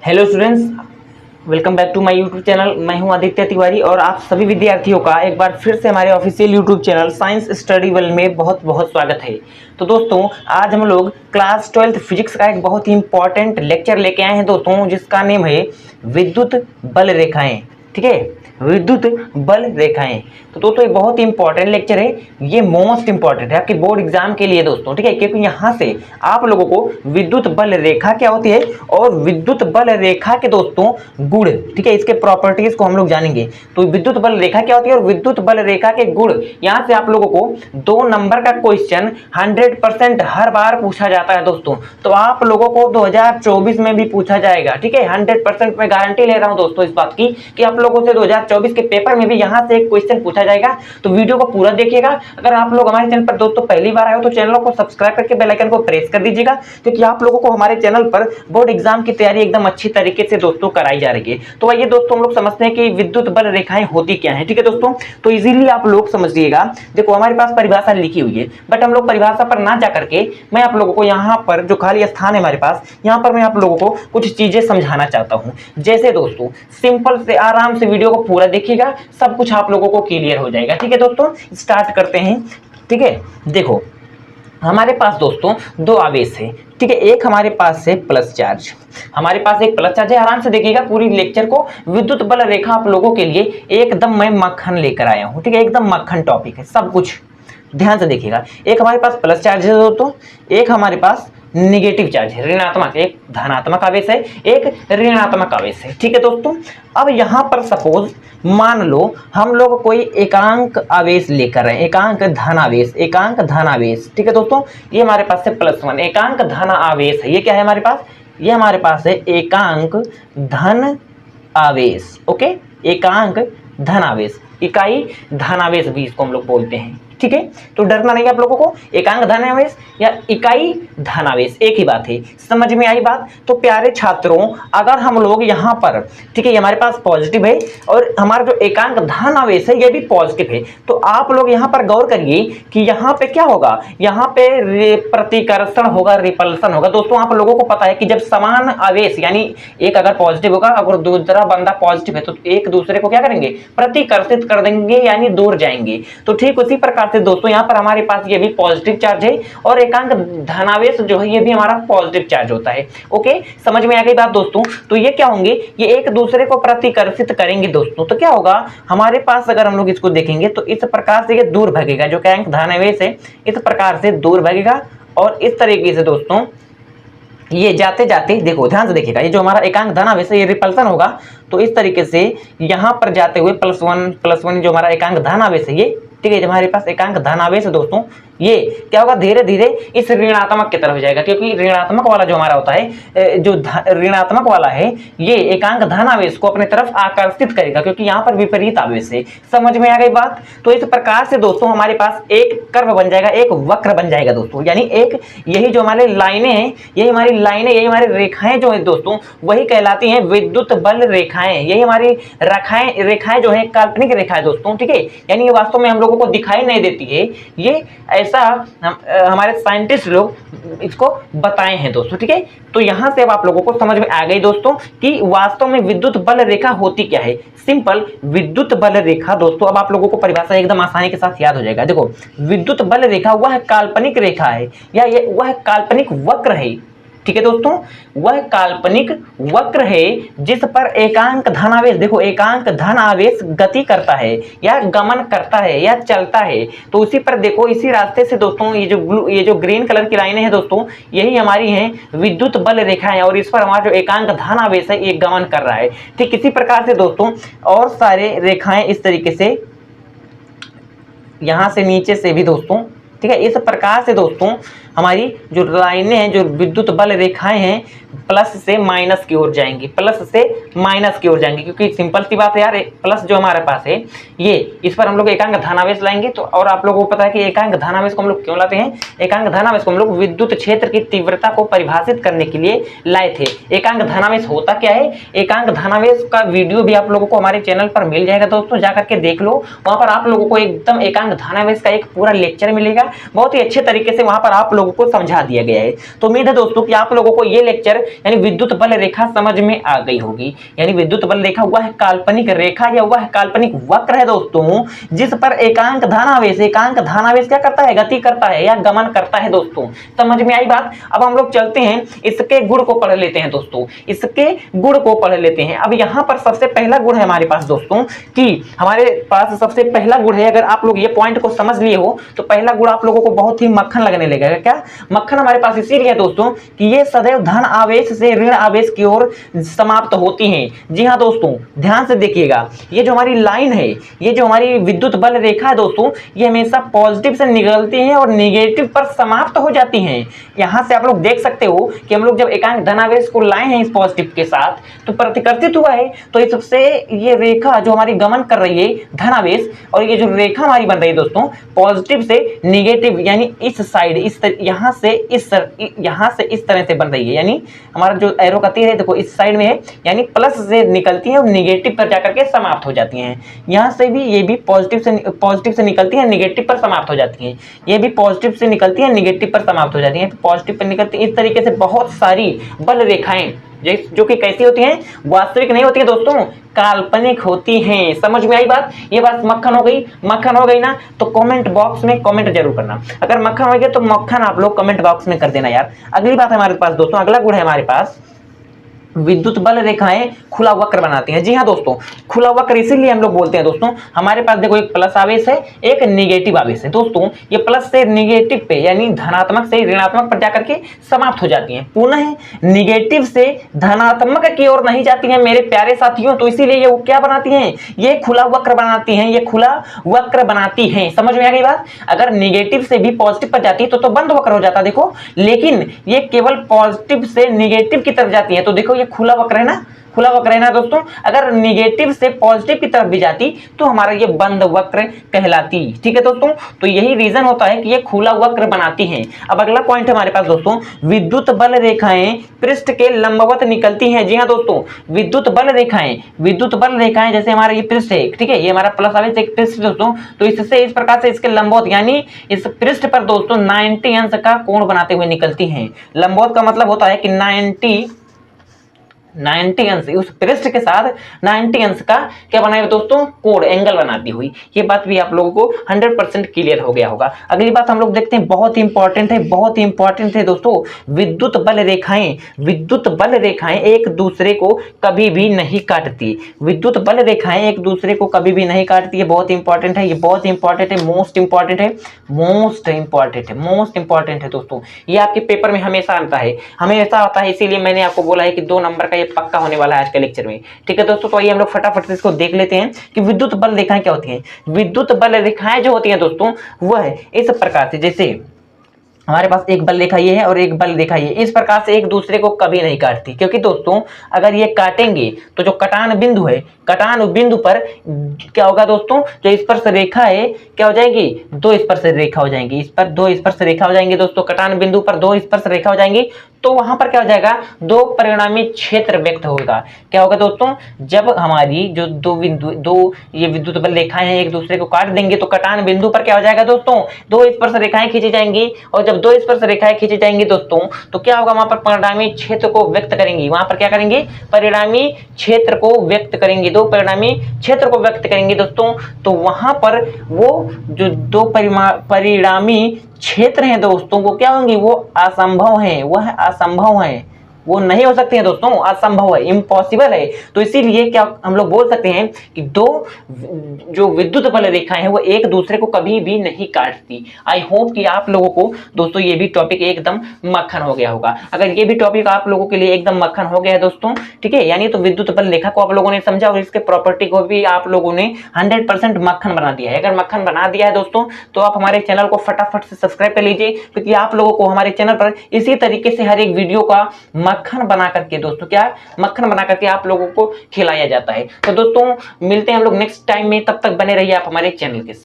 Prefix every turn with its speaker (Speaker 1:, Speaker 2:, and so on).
Speaker 1: Hello students, welcome back to my YouTube channel. मैं हूं आदित्य तिवारी और आप सभी विद्यार्थियों का एक बार फिर से हमारे official YouTube channel science study world में बहुत बहुत स्वागत है। तो दोस्तों, आज हम लोग क्लास 12th फिजिक्स का एक बहुत ही इंपॉर्टेंट लेक्चर लेके आए हैं दोस्तों, जिसका नेम है विद्युत बल रेखाएं। ठीक है, विद्युत बल रेखाएं। तो दोस्तों, ये बहुत ही इंपॉर्टेंट लेक्चर है, ये मोस्ट इंपॉर्टेंट है आपके बोर्ड एग्जाम के लिए दोस्तों। ठीक है, क्योंकि यहाँ से आप लोगों को विद्युत बल रेखा क्या होती है और विद्युत बल रेखा के दोस्तों गुण, ठीक है, इसके प्रॉपर्टीज को हम लोग जानेंगे। तो विद्युत बल रेखा क्या होती है और विद्युत बल रेखा के गुण, यहाँ से आप लोगों को 2 नंबर का क्वेश्चन 100% हर बार पूछा जाता है दोस्तों। तो आप लोगों को 2024 में भी पूछा जाएगा। ठीक है, 100% मैं गारंटी ले रहा हूँ दोस्तों इस बात की कि आप लोगों से 2024 के पेपर में भी यहाँ से एक क्वेश्चन पूछा जाएगा। तो वीडियो को पूरा देखिएगा। अगर आप लोग हमारे चैनल पर दोस्तों पहली बार आए हो तो चैनल को सब्सक्राइब करके बेल आइकन को प्रेस कर दीजिएगा, क्योंकि आप लोगों को हमारे चैनल पर बोर्ड एग्जाम की तैयारी एकदम अच्छी तरीके से दोस्तों कराई जा रही है। तो आइए दोस्तों, हम लोग समझते हैं कि विद्युत बल रेखाएं होती क्या है। ठीक है दोस्तों, तो इजीली आप लोग समझिएगा। देखो, हमारे पास परिभाषा लिखी हुई है, बट हम लोग परिभाषा पर ना जा करके मैं आप लोगों को यहाँ पर जो खाली स्थान है हमारे पास, यहाँ पर मैं आप लोगों को कुछ चीजें समझाना चाहता हूँ। जैसे दोस्तों, सिंपल से आराम से वीडियो को पूरा देखिएगा, सब कुछ आप लोगों को क्लियर हो जाएगा। ठीक है दोस्तों, स्टार्ट करते हैं। ठीक है, देखो हमारे पास दोस्तों 2 आवेश है। ठीक है, एक हमारे पास है प्लस चार्ज, हमारे पास एक प्लस चार्ज है। आराम से देखिएगा पूरी लेक्चर को, विद्युत बल रेखा आप लोगों के लिए एकदम मैं मक्खन लेकर आया हूं। ठीक है, एकदम मक्खन टॉपिक है, सब कुछ ध्यान से देखिएगा। एक हमारे पास प्लस चार्ज है दोस्तों, एक हमारे पास नेगेटिव चार्ज है, ऋणात्मक। एक धनात्मक आवेश है, एक ऋणात्मक आवेश है। ठीक है दोस्तों, अब यहां पर सपोज मान लो हम लोग कोई एकांक आवेश लेकर आए, एकांक धन आवेश, एकांक धन आवेश। ठीक है दोस्तों, ये हमारे पास है +1 एकांक धन आवेश है। ये क्या है हमारे पास? ये हमारे पास है एकांक धन आवेश। ओके, एकांक धन आवेश, इकाई धनावेश भी इसको हम लोग बोलते हैं। ठीक है, तो डरना नहीं आप लोगों को, एकांक धनावेश या इकाई धनावेश एक ही बात है। समझ में आई बात? तो प्यारे छात्रों, अगर हम लोग यहाँ पर, ठीक है, ये हमारे पास पॉजिटिव है और हमारा जो एकांक धनावेश है ये भी पॉजिटिव है, तो आप लोग यहाँ पर गौर करिए कि यहाँ पे क्या होगा, यहाँ पे प्रतिकर्षण होगा, रिपल्सन होगा। दोस्तों, आप लोगों को पता है कि जब समान आवेश, यानी एक अगर पॉजिटिव होगा, अगर दूसरा बंदा पॉजिटिव है, तो एक दूसरे को क्या करेंगे? प्रतिकर्षित कर देंगे, यानी दूर जाएंगे। तो ठीक उसी प्रकार से दोस्तों, यहाँ पर हमारे पास ये भी पॉजिटिव चार्ज है और एकांक धनावेश जो है ये भी हमारा पॉजिटिव चार्ज होता है। ओके, समझ में आ गई बात दोस्तों? तो ये क्या होंगे? ये एक दूसरे को प्रतिकर्षित करेंगे दोस्तों। तो क्या होगा हमारे पास, अगर हम लोग इसको देखेंगे तो इस प्रकार से ये दूर भागेगा, जो एकांक धनावेश है इस प्रकार से दूर भागेगा। और इस तरीके से दोस्तों ये जाते जाते, देखो ध्यान से देखिएगा, ये जो हमारा एकांक धनावेश है ये रिपल्सन होगा, तो इस तरीके से यहाँ पर जाते हुए +1 जो हमारा एकांक धनावेश है ये, ठीक है, हमारे पास एकांक धनावेश है दोस्तों, ये क्या होगा? धीरे धीरे इस ऋणात्मक की तरफ जाएगा, क्योंकि ऋणात्मक वाला जो हमारा होता है, जो ऋणात्मक वाला है, ये एकांक धनावेश को अपने तरफ आकर्षित करेगा, क्योंकि यहाँ पर विपरीत आवेश है। समझ में आ गई बात? तो इस प्रकार से दोस्तों हमारे पास एक कर्व बन जाएगा, एक वक्र बन जाएगा दोस्तों, यानी एक, यही जो हमारे लाइनें हैं, यही हमारी लाइनें, यही हमारी रेखाएं जो है दोस्तों, वही कहलाती हैं विद्युत बल रेखाएं। यही हमारी रेखाएं जो है काल्पनिक रेखाएं दोस्तों। ठीक है, यानी ये वास्तव में हम लोगों को दिखाई नहीं देती है, ये ऐसा हमारे साइंटिस्ट लोग इसको बताए हैं दोस्तों। ठीक है, तो यहां से अब आप लोगों को समझ में आ गई दोस्तों कि वास्तव में विद्युत बल रेखा होती क्या है। सिंपल, विद्युत बल रेखा दोस्तों, अब आप लोगों को परिभाषा एकदम आसानी के साथ याद हो जाएगा। देखो, विद्युत बल रेखा वह काल्पनिक रेखा है या ये वह काल्पनिक वक्र है, ठीक है दोस्तों, वह काल्पनिक वक्र है जिस पर एकांक धनावेश, देखो एकांक धन आवेश गति करता है या गमन करता है या चलता है। तो उसी पर देखो, इसी रास्ते से दोस्तों ये जो ग्रीन कलर की लाइनें हैं दोस्तों, यही हमारी हैं विद्युत बल रेखाएं, और इस पर हमारा जो एकांक धन आवेश है ये गमन कर रहा है। ठीक इसी प्रकार से दोस्तों और सारे रेखाएं इस तरीके से, यहां से नीचे से भी दोस्तों, ठीक है, इस प्रकार से दोस्तों हमारी जो लाइनें हैं, जो विद्युत बल रेखाएं हैं, प्लस से माइनस की ओर जाएंगी, प्लस से माइनस की ओर जाएंगी, क्योंकि सिंपल सी बात है यार, प्लस जो हमारे पास है ये, इस पर हम लोग एकांक धनावेश लाएंगे। तो और आप लोगों को पता है कि एकांक धनावेश को हम लोग क्यों लाते हैं? एकांक धनावेश को हम लोग विद्युत क्षेत्र की तीव्रता को परिभाषित करने के लिए लाए थे। एकांक धनावेश होता क्या है? एकांक धनावेश का वीडियो भी आप लोगों को हमारे चैनल पर मिल जाएगा दोस्तों, जाकर के देख लो, वहां पर आप लोगों को एकदम एकांक धनावेश का एक पूरा लेक्चर मिलेगा, बहुत ही अच्छे तरीके से वहां पर आप लोगों को समझा दिया गया है। तो उम्मीद है दोस्तों कि आप लोगों को ये लेक्चर यानी विद्युत बल रेखा समझ में आ गई होगी। यानी विद्युत बल रेखा वह काल्पनिक रेखा या वह काल्पनिक वक्र है दोस्तों जिस पर एकांक धनावेश क्या करता है, गति करता है या गमन करता है दोस्तों। समझ में आई बात। अब हम लोग चलते हैं इसके गुण को पढ़ लेते हैं दोस्तों, इसके गुण को पढ़ लेते हैं। अब यहां पर सबसे पहला गुण है हमारे पास दोस्तों कि हमारे पास सबसे पहला गुण है, अगर आप लोग ये पॉइंट को समझ लिए हो तो पहला गुण आप लोगों को बहुत ही मक्खन लगने लगेगा। क्या मक्खन हमारे पास इसीलिए है दोस्तों कि ये सदैव धन आवेश से ऋण आवेश की ओर समाप्त होती हैं। जी हाँ दोस्तों, ध्यान से देखिएगा, ये जो हमारी लाइन है, ये जो हमारी विद्युत बल रेखा है दोस्तों, ये हमेशा पॉजिटिव से निकलती है और नेगेटिव पर समाप्त हो जाती हैं। यहां से आप लोग देख सकते हो कि हम लोग जब एकांक धनावेश को लाए हैं इस पॉजिटिव के साथ तो प्रतिकर्षित हुआ है, तो इससे ये रेखा जो हमारी गमन कर रही है धनावेश, और ये जो रेखा हमारी बन रही है दोस्तों पॉजिटिव से नेगेटिव यानी इस साइड यहां से इस तरह से बन रही है। यानी हमारा जो एरो का तीर है देखो इस साइड में है, यानी प्लस से निकलती है और नेगेटिव पर जाकर के समाप्त हो जाती हैं। यहां से भी ये भी पॉजिटिव से निकलती है, नेगेटिव पर समाप्त हो जाती हैं। ये भी पॉजिटिव से निकलती है, नेगेटिव पर समाप्त हो जाती हैं, पॉजिटिव पर निकलती है। इस तरीके से बहुत सारी बल रेखाएं जो कि कैसी होती हैं, वास्तविक नहीं होती है दोस्तों, काल्पनिक होती हैं। समझ में आई बात। ये बात मक्खन हो गई ना, तो कमेंट बॉक्स में कमेंट जरूर करना। अगर मक्खन हो गया तो मक्खन आप लोग कमेंट बॉक्स में कर देना यार। अगली बात है हमारे पास दोस्तों, अगला गुण है हमारे पास, विद्युत बल रेखाएं खुला वक्र बनाती हैं। जी हाँ दोस्तों, खुला वक्र इसीलिए हम लोग बोलते हैं दोस्तों, हमारे पास देखो एक प्लस आवेश है, एक नेगेटिव आवेश है दोस्तों। ये प्लस से नेगेटिव पे यानी धनात्मक से ऋणात्मक पर जाकर के समाप्त हो जाती हैं, पुनः नेगेटिव से धनात्मक की ओर नहीं जाती हैं मेरे प्यारे साथियों। तो इसीलिए ये क्या बनाती हैं, ये खुला वक्र बनाती हैं, ये खुला वक्र बनाती हैं। समझ में आ गई बात। अगर नेगेटिव से भी पॉजिटिव पर जाती है तो बंद वक्र हो जाता देखो, लेकिन ये केवल पॉजिटिव से नेगेटिव की तरफ जाती है। तो देखो ये खुला वक्र है ना, खुला वक्र है ना दोस्तों। अगर नेगेटिव से पॉजिटिव की तरफ भी जाती तो हमारा ये बंद वक्र कहलाती। ठीक है दोस्तों, तो यही रीजन होता है कि ये खुला वक्र बनाती हैं। अब अगला पॉइंट है हमारे पास दोस्तों, विद्युत बल रेखाएं पृष्ठ के लंबवत निकलती हैं। जी हाँ दोस्तों, विद्युत बल रेखाएं जैसे हमारा ये पृष्ठ है, ठीक है, ये हमारा प्लस आवेश एक पृष्ठ दोस्तों, तो इससे इस प्रकार से इसके लंबवत यानी इस पृष्ठ पर दोस्तों 90 अंश का कोण बनाते हुए निकलती हैं। लंबवत का मतलब होता है कि 90 अंश, उस पृष्ठ के साथ 90 अंश का क्या बनाए दोस्तों, कोण, एंगल बनाती हुई। ये बात भी आप लोगों को 100% क्लियर हो गया होगा। अगली बात हम लोग देखते हैं, बहुत ही इंपॉर्टेंट है दोस्तों, विद्युत बल रेखाएं एक दूसरे को कभी भी नहीं काटती। विद्युत बल रेखाएं एक दूसरे को कभी भी नहीं काटती है। बहुत इंपॉर्टेंट है, ये बहुत इंपॉर्टेंट है, मोस्ट इंपॉर्टेंट है दोस्तों। ये आपके पेपर में हमेशा आता है, इसीलिए मैंने आपको बोला है कि 2 नंबर का ये पक्का होने वाला है आज के लेक्चर में। ठीक है दोस्तों, तो आइए हम लोग फटाफट से इसको देख लेते हैं कि विद्युत बल रेखाएं क्या होती हैं। विद्युत बल रेखाएं जो होती हैं दोस्तों वह इस प्रकार से, जैसे हमारे पास एक बल रेखा ये है और एक बल रेखा ये, इस प्रकार से एक दूसरे को कभी नहीं काटती। क्योंकि दोस्तों अगर ये काटेंगे तो जो कटान बिंदु है, कटान बिंदु पर क्या होगा दोस्तों, जो स्पर्श रेखा है क्या हो जाएगी, 2 स्पर्श रेखा हो जाएंगी। इस पर 2 स्पर्श रेखा हो जाएंगे दोस्तों, कटान बिंदु पर 2 स्पर्श रेखा हो जाएंगी। तो वहां पर क्या हो जाएगा, 2 परिणामी क्षेत्र व्यक्त होगा। क्या होगा दोस्तों, जब हमारी जो 2 ये विद्युत बल रेखाएं हैं एक दूसरे को काट देंगे तो कटान बिंदु पर क्या हो जाएगा दोस्तों, 2 स्पर्श रेखाएं खींची जाएंगी। और जब 2 स्पर्श रेखाएं खींची जाएंगी दोस्तों तो क्या होगा, वहां पर परिणामी क्षेत्र को व्यक्त करेंगी। वहां पर क्या करेंगे, परिणामी क्षेत्र को व्यक्त करेंगे, 2 परिणामी क्षेत्र को व्यक्त करेंगे दोस्तों। तो वहां पर वो जो 2 परिणामी क्षेत्र हैं दोस्तों वो क्या होंगे, वो असंभव हैं, वह असंभव हैं, वो नहीं हो सकते हैं दोस्तों, असंभव है, इम्पॉसिबल है। तो इसीलिए क्या हम लोग बोल सकते हैं कि 2 जो विद्युत बल रेखाएं हैं वो एक दूसरे को कभी भी नहीं काटती। आई होप कि आप लोगों को दोस्तों ये भी टॉपिक एकदम मक्खन हो गया होगा। अगर ये भी टॉपिक आप लोगों के लिए एकदम मक्खन हो गया है दोस्तों, ठीक है, यानी तो विद्युत बल रेखा को आप लोगों ने समझा और इसके प्रॉपर्टी को भी आप लोगों ने 100% मक्खन बना दिया है। अगर मक्खन बना दिया है दोस्तों तो आप हमारे चैनल को फटाफट से सब्सक्राइब कर लीजिए, क्योंकि आप लोगों को हमारे चैनल पर इसी तरीके से हर एक वीडियो का मक्खन बना करके दोस्तों, क्या मक्खन बना करके आप लोगों को खिलाया जाता है। तो दोस्तों मिलते हैं हम लोग नेक्स्ट टाइम में, तब तक बने रहिए आप हमारे चैनल के साथ।